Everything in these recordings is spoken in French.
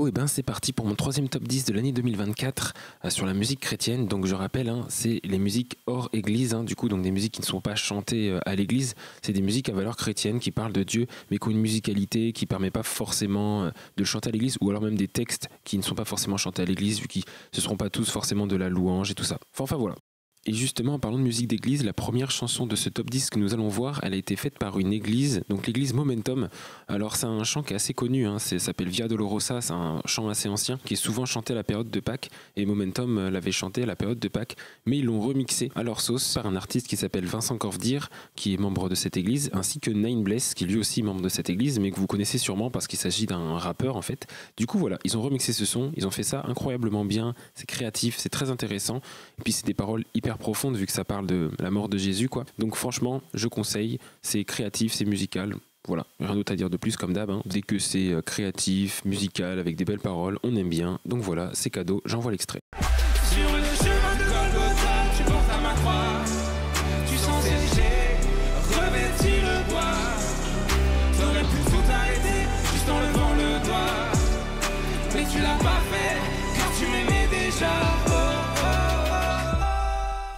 et ben c'est parti pour mon troisième top 10 de l'année 2024 sur la musique chrétienne. Donc je rappelle, c'est les musiques hors église, du coup, donc des musiques qui ne sont pas chantées à l'église. C'est des musiques à valeur chrétienne qui parlent de Dieu, mais qui ont une musicalité qui ne permet pas forcément de le chanter à l'église, ou alors même des textes qui ne sont pas forcément chantés à l'église, vu qu'ils ne seront pas tous forcément de la louange et tout ça. Enfin voilà. Et justement, en parlant de musique d'église, la première chanson de ce top 10 que nous allons voir, elle a été faite par une église, donc l'église Momentum. Alors c'est un chant qui est assez connu, ça s'appelle Via Dolorosa, c'est un chant assez ancien qui est souvent chanté à la période de Pâques, et Momentum l'avait chanté à la période de Pâques, mais ils l'ont remixé à leur sauce par un artiste qui s'appelle Vincent Corvdir, qui est membre de cette église, ainsi que Nine Bless, qui est lui aussi membre de cette église, mais que vous connaissez sûrement parce qu'il s'agit d'un rappeur en fait. Du coup voilà, ils ont remixé ce son, ils ont fait ça incroyablement bien, c'est créatif, c'est très intéressant, et puis c'est des paroles hyper profonde vu que ça parle de la mort de Jésus quoi. Donc franchement je conseille, c'est créatif, c'est musical, voilà, rien d'autre à dire de plus comme d'hab, dès que c'est créatif, musical, avec des belles paroles, on aime bien, donc voilà, c'est cadeau, j'envoie l'extrait. Sur le chemin de Golgotha, tu portes à ma croix, tu sens sécher, revêtir le bois, t'aurais pu tout arrêter, juste en levant le doigt, mais tu l'as pas fait, car tu m'aimais déjà.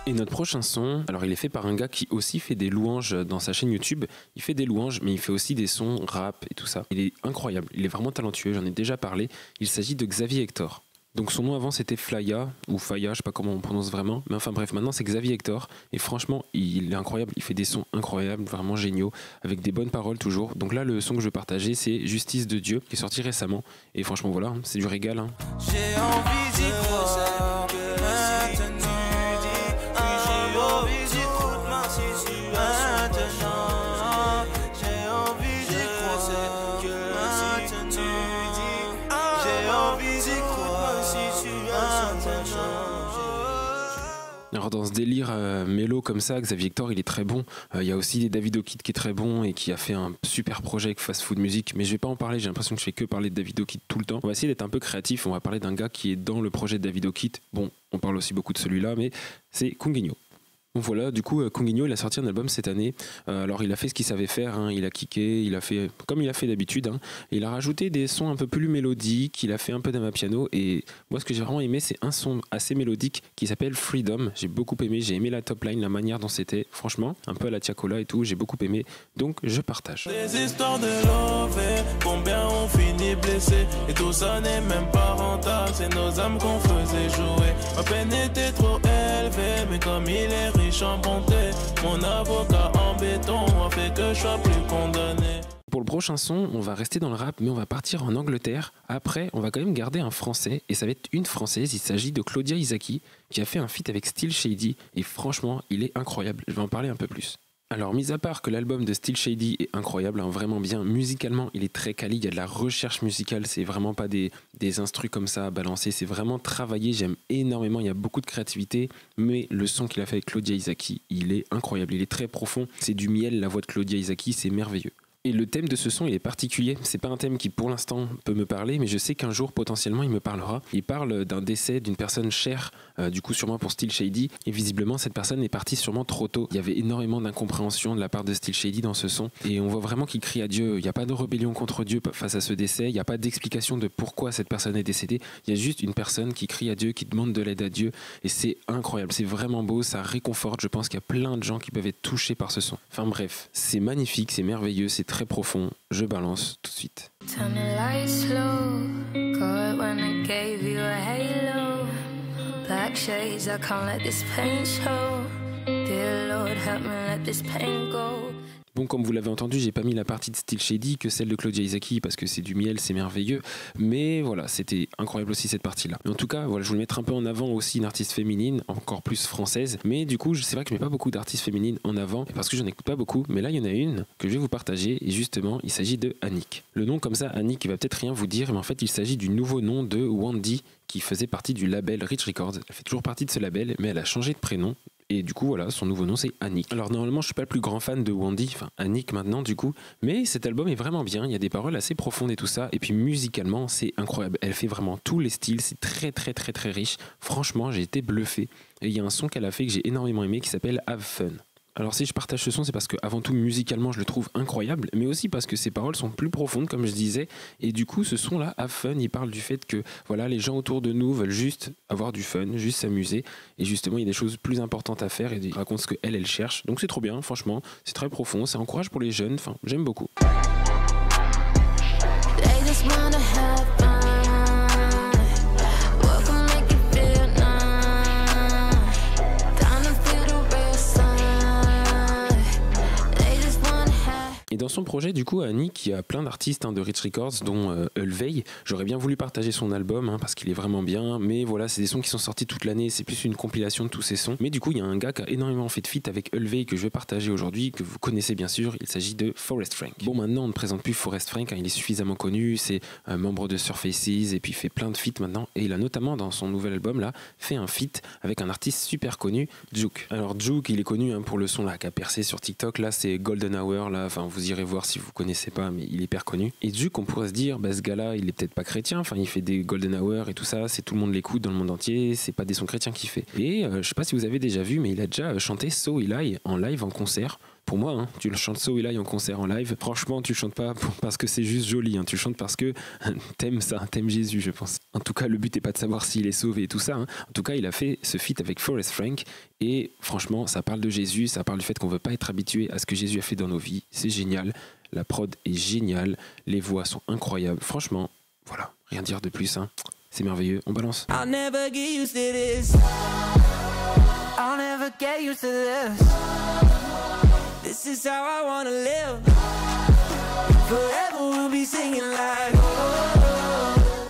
Et notre prochain son, alors il est fait par un gars qui aussi fait des louanges dans sa chaîne YouTube. Il fait des louanges, mais il fait aussi des sons rap et tout ça. Il est incroyable, il est vraiment talentueux, j'en ai déjà parlé. Il s'agit de Xavier Hector. Donc son nom avant c'était Flaya, ou Faya, je sais pas comment on prononce vraiment. Mais enfin bref, maintenant c'est Xavier Hector. Et franchement, il est incroyable, il fait des sons incroyables, vraiment géniaux, avec des bonnes paroles toujours. Donc là, le son que je veux partager, c'est Justice de Dieu, qui est sorti récemment. Et franchement voilà, c'est du régal. J'ai envie d'y croire, que maintenant. Alors dans ce délire mélo comme ça, Xavier Hector il est très bon. Il y a aussi David O'Kid qui est très bon et qui a fait un super projet avec Fast Food Music, mais je vais pas en parler, j'ai l'impression que je fais que parler de David O'Kid tout le temps. On va essayer d'être un peu créatif, on va parler d'un gars qui est dans le projet de David O'Kid. Bon, on parle aussi beaucoup de celui-là, mais c'est Kungenyo. Donc voilà, du coup, Kungenyo, il a sorti un album cette année. Alors, il a fait ce qu'il savait faire, il a kické, il a fait comme il a fait d'habitude. Il a rajouté des sons un peu plus mélodiques, il a fait un peu d'amapiano. Et moi, ce que j'ai vraiment aimé, c'est un son assez mélodique qui s'appelle Freedom. J'ai beaucoup aimé, j'ai aimé la top line, la manière dont c'était. Franchement, un peu à la Tiakola et tout, j'ai beaucoup aimé. Donc, je partage. Des histoires de love, combien on finit blessé. Et tout ça n'est même pas rentable, c'est nos âmes qu'on faisait jouer. Ma peine était trop élevée, mais comme il est riche en bonté, mon avocat en béton a fait que je sois plus condamné. Pour le prochain son, on va rester dans le rap, mais on va partir en Angleterre. Après, on va quand même garder un français, et ça va être une française. Il s'agit de Claudia Isaki, qui a fait un feat avec Still Shady, et franchement, il est incroyable. Je vais en parler un peu plus. Alors, mis à part que l'album de Still Shady est incroyable, vraiment bien, musicalement, il est très quali, il y a de la recherche musicale, c'est vraiment pas des instrus comme ça à balancer, c'est vraiment travaillé, j'aime énormément, il y a beaucoup de créativité, mais le son qu'il a fait avec Claudia Isaki, il est incroyable, il est très profond, c'est du miel, la voix de Claudia Isaki, c'est merveilleux. Et le thème de ce son, il est particulier. C'est pas un thème qui, pour l'instant, peut me parler, mais je sais qu'un jour, potentiellement, il me parlera. Il parle d'un décès d'une personne chère, du coup, sûrement pour Still Shady. Et visiblement, cette personne est partie sûrement trop tôt. Il y avait énormément d'incompréhension de la part de Still Shady dans ce son. Et on voit vraiment qu'il crie à Dieu. Il n'y a pas de rébellion contre Dieu face à ce décès. Il n'y a pas d'explication de pourquoi cette personne est décédée. Il y a juste une personne qui crie à Dieu, qui demande de l'aide à Dieu. Et c'est incroyable. C'est vraiment beau. Ça réconforte. Je pense qu'il y a plein de gens qui peuvent être touchés par ce son. Enfin bref, c'est magnifique, c'est merveilleux, c'est très profond, je balance tout de suite. Bon, comme vous l'avez entendu, j'ai pas mis la partie de Still Shady que celle de Claudia Isaki parce que c'est du miel, c'est merveilleux. Mais voilà, c'était incroyable aussi cette partie-là. Mais en tout cas, voilà, je voulais mettre un peu en avant aussi une artiste féminine, encore plus française. Mais du coup, c'est vrai que je mets pas beaucoup d'artistes féminines en avant parce que j'en écoute pas beaucoup. Mais là, il y en a une que je vais vous partager et justement, il s'agit de Annick. Le nom comme ça, Annick, il va peut-être rien vous dire, mais en fait, il s'agit du nouveau nom de Wandy qui faisait partie du label Rich Records. Elle fait toujours partie de ce label, mais elle a changé de prénom. Et du coup, voilà, son nouveau nom, c'est Annick. Alors, normalement, je suis pas le plus grand fan de Wandy, enfin, Annick maintenant, du coup. Mais cet album est vraiment bien. Il y a des paroles assez profondes et tout ça. Et puis, musicalement, c'est incroyable. Elle fait vraiment tous les styles. C'est très, très, très, très riche. Franchement, j'ai été bluffé. Et il y a un son qu'elle a fait que j'ai énormément aimé qui s'appelle Have Fun. Alors si je partage ce son, c'est parce que avant tout musicalement je le trouve incroyable, mais aussi parce que ses paroles sont plus profondes comme je disais, et du coup ce son-là a fun, il parle du fait que voilà, les gens autour de nous veulent juste avoir du fun, juste s'amuser, et justement il y a des choses plus importantes à faire, et il raconte ce qu'elle cherche, donc c'est trop bien, franchement, c'est très profond, ça encourage pour les jeunes, enfin j'aime beaucoup. Et dans son projet, du coup, Annie, qui a plein d'artistes de Rich Records, dont Ulvey, j'aurais bien voulu partager son album parce qu'il est vraiment bien, mais voilà, c'est des sons qui sont sortis toute l'année, c'est plus une compilation de tous ces sons. Mais du coup, il y a un gars qui a énormément fait de feat avec Ulvey que je vais partager aujourd'hui, que vous connaissez bien sûr, il s'agit de Forrest Frank. Bon, maintenant, on ne présente plus Forrest Frank, il est suffisamment connu, c'est un membre de Surfaces, et puis il fait plein de feats maintenant, et il a notamment, dans son nouvel album, là, fait un feat avec un artiste super connu, Juke. Alors, Juke, il est connu pour le son là, qui a percé sur TikTok, là, c'est Golden Hour, là, enfin, vous irez voir si vous connaissez pas, mais il est hyper connu. Et Juke, on pourrait se dire, ce gars-là, il est peut-être pas chrétien, enfin, il fait des Golden Hour et tout ça, c'est tout le monde l'écoute dans le monde entier, c'est pas des sons chrétiens qu'il fait. Et je sais pas si vous avez déjà vu, mais il a déjà chanté So Eli en live, en concert. Pour moi, tu le chantes So Eli en concert, en live. Franchement, tu le chantes pas parce que c'est juste joli, tu le chantes parce que t'aimes ça, t'aimes Jésus, je pense. En tout cas, le but est pas de savoir s'il est sauvé et tout ça. En tout cas, il a fait ce feat avec Forrest Frank et franchement, ça parle de Jésus, ça parle du fait qu'on veut pas être habitué à ce que Jésus a fait dans nos vies. C'est génial. La prod est géniale, les voix sont incroyables. Franchement, voilà, rien dire de plus. C'est merveilleux, on balance. I'll never get used to this. I'll never get used to this. This is how I wanna live. Forever we'll be singing like.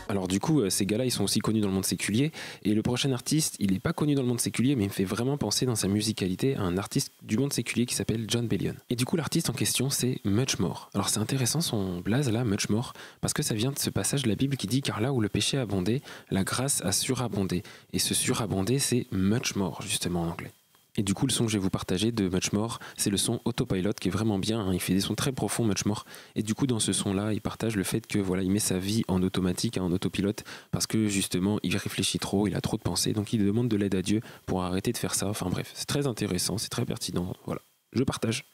Alors du coup, ces gars-là, ils sont aussi connus dans le monde séculier. Et le prochain artiste, il n'est pas connu dans le monde séculier, mais il me fait vraiment penser dans sa musicalité à un artiste du monde séculier qui s'appelle Jon Bellion. Et du coup, l'artiste en question, c'est Much More. Alors c'est intéressant son blaze là, Much More, parce que ça vient de ce passage de la Bible qui dit « Car là où le péché a abondé, la grâce a surabondé ». Et ce surabondé, c'est Much More, justement en anglais. Et du coup, le son que je vais vous partager de Much More, c'est le son Autopilot qui est vraiment bien. Il fait des sons très profonds, Much More. Et du coup, dans ce son-là, il partage le fait que voilà, il met sa vie en automatique, en autopilote, parce que justement, il réfléchit trop, il a trop de pensées, donc il demande de l'aide à Dieu pour arrêter de faire ça. Enfin bref, c'est très intéressant, c'est très pertinent. Voilà, je partage.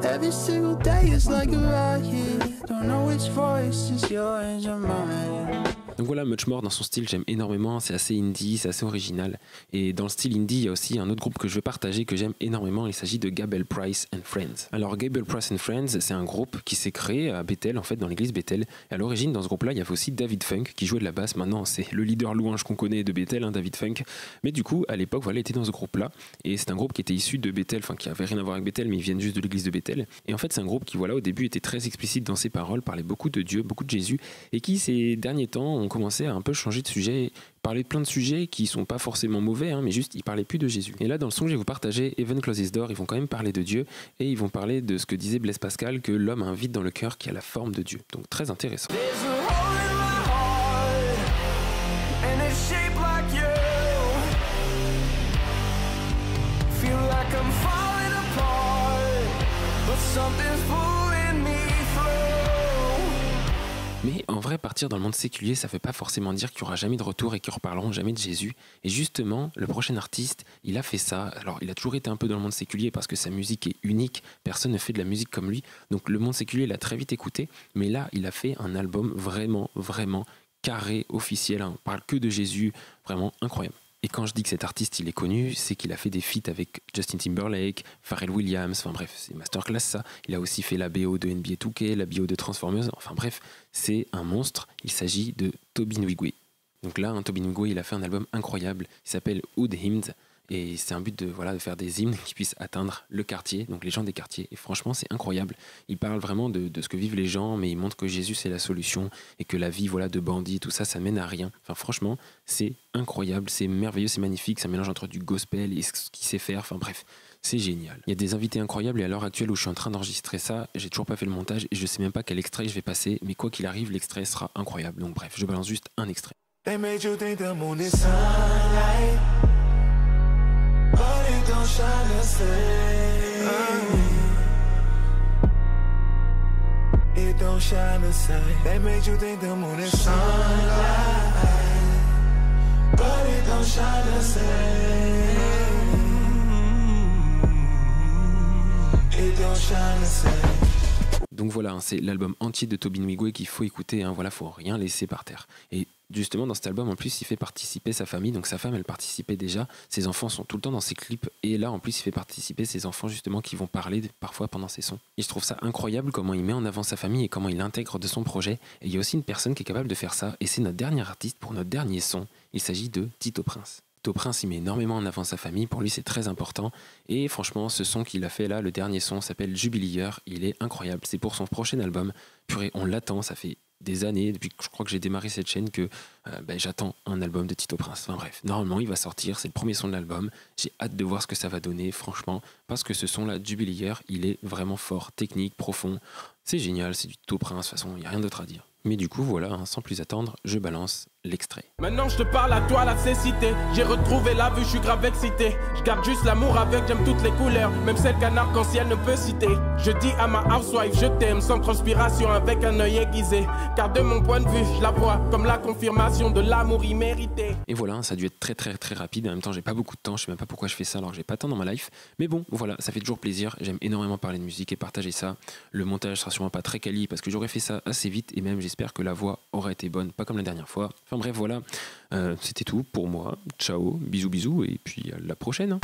Every single day is like a riot. Don't know which voice is yours or mine. Donc voilà, Much More dans son style, j'aime énormément, c'est assez indie, c'est assez original. Et dans le style indie, il y a aussi un autre groupe que je veux partager que j'aime énormément, il s'agit de Gable Price and Friends. Alors Gable Price and Friends, c'est un groupe qui s'est créé à Bethel, en fait, dans l'église Bethel. Et à l'origine, dans ce groupe-là, il y avait aussi David Funk qui jouait de la basse. Maintenant, c'est le leader louange qu'on connaît de Bethel, David Funk. Mais du coup, à l'époque, voilà, il était dans ce groupe-là. Et c'est un groupe qui était issu de Bethel, enfin qui avait rien à voir avec Bethel, mais ils viennent juste de l'église de Bethel. Et en fait, c'est un groupe qui, voilà, au début était très explicite dans ses paroles, parlait beaucoup de Dieu, beaucoup de Jésus, et qui, ces derniers temps, ont commencé à un peu changer de sujet, parler de plein de sujets qui sont pas forcément mauvais, mais juste ils parlaient plus de Jésus. Et là, dans le son que je vais vous partager, Heaven Closes Door, ils vont quand même parler de Dieu, et ils vont parler de ce que disait Blaise Pascal, que l'homme a un vide dans le cœur qui a la forme de Dieu. Donc très intéressant. Mais en vrai, partir dans le monde séculier, ça ne veut pas forcément dire qu'il n'y aura jamais de retour et qu'ils ne reparleront jamais de Jésus. Et justement, le prochain artiste, il a fait ça. Alors, il a toujours été un peu dans le monde séculier parce que sa musique est unique. Personne ne fait de la musique comme lui. Donc, le monde séculier l'a très vite écouté. Mais là, il a fait un album vraiment, vraiment carré, officiel. On ne parle que de Jésus. Vraiment incroyable. Et quand je dis que cet artiste il est connu, c'est qu'il a fait des feats avec Justin Timberlake, Pharrell Williams, enfin bref, c'est masterclass ça. Il a aussi fait la BO de NBA 2K, la BO de Transformers, enfin bref, c'est un monstre. Il s'agit de Toby Nwigwe. Donc là, Toby Nwigwe, il a fait un album incroyable, il s'appelle Hood Hymns. Et c'est un but de faire des hymnes qui puissent atteindre le quartier, donc les gens des quartiers. Et franchement, c'est incroyable. Il parle vraiment de ce que vivent les gens, mais il montre que Jésus, c'est la solution et que la vie de bandits, tout ça, ça mène à rien. Enfin, franchement, c'est incroyable, c'est merveilleux, c'est magnifique. C'est un mélange entre du gospel et ce qu'il sait faire. Enfin, bref, c'est génial. Il y a des invités incroyables et à l'heure actuelle où je suis en train d'enregistrer ça, j'ai toujours pas fait le montage et je sais même pas quel extrait je vais passer. Mais quoi qu'il arrive, l'extrait sera incroyable. Donc, bref, je balance juste un extrait. But it don't shine the same. It don't shine the same. They made you think the moon is sunlight. ton chat le sait. Et ton chat le sait. Donc voilà, hein, c'est l'album entier de Tobin Wigwe qu'il faut écouter, hein, voilà, faut rien laisser par terre. Et justement dans cet album en plus il fait participer sa famille, donc sa femme elle participait déjà, ses enfants sont tout le temps dans ses clips et là en plus il fait participer ses enfants justement qui vont parler parfois pendant ses sons. Et je trouve ça incroyable comment il met en avant sa famille et comment il l'intègre de son projet, et il y a aussi une personne qui est capable de faire ça et c'est notre dernier artiste pour notre dernier son, il s'agit de Tito Prince. Tito Prince il met énormément en avant sa famille, pour lui c'est très important et franchement ce son qu'il a fait là, le dernier son s'appelle Jubilieur, il est incroyable, c'est pour son prochain album, purée on l'attend, ça fait des années, depuis que je crois que j'ai démarré cette chaîne que j'attends un album de Tito Prince. Enfin bref, normalement il va sortir, c'est le premier son de l'album, j'ai hâte de voir ce que ça va donner franchement, parce que ce son là, Jubilieur, il est vraiment fort, technique, profond, c'est génial, c'est du Tito Prince, de toute façon il n'y a rien d'autre à dire. Mais du coup voilà, hein, sans plus attendre, je balance l'extrait. Maintenant je te parle à toi la cécité. J'ai retrouvé la vue, je suis grave excité. Je garde juste l'amour avec, j'aime toutes les couleurs, même celle qu'un arc-en-ciel ne peut citer. Je dis à ma housewife je t'aime, sans transpiration, avec un œil aiguisé. Car de mon point de vue, je la vois comme la confirmation de l'amour immérité. Et voilà, ça a dû être très très très rapide, en même temps j'ai pas beaucoup de temps, je sais même pas pourquoi je fais ça alors que j'ai pas de temps dans ma life. Mais bon, voilà, ça fait toujours plaisir, j'aime énormément parler de musique et partager ça. Le montage sera sûrement pas très quali parce que j'aurais fait ça assez vite et même j'espère que la voix aura été bonne, pas comme la dernière fois. Enfin bref, voilà, c'était tout pour moi. Ciao, bisous bisous et puis à la prochaine. Hein.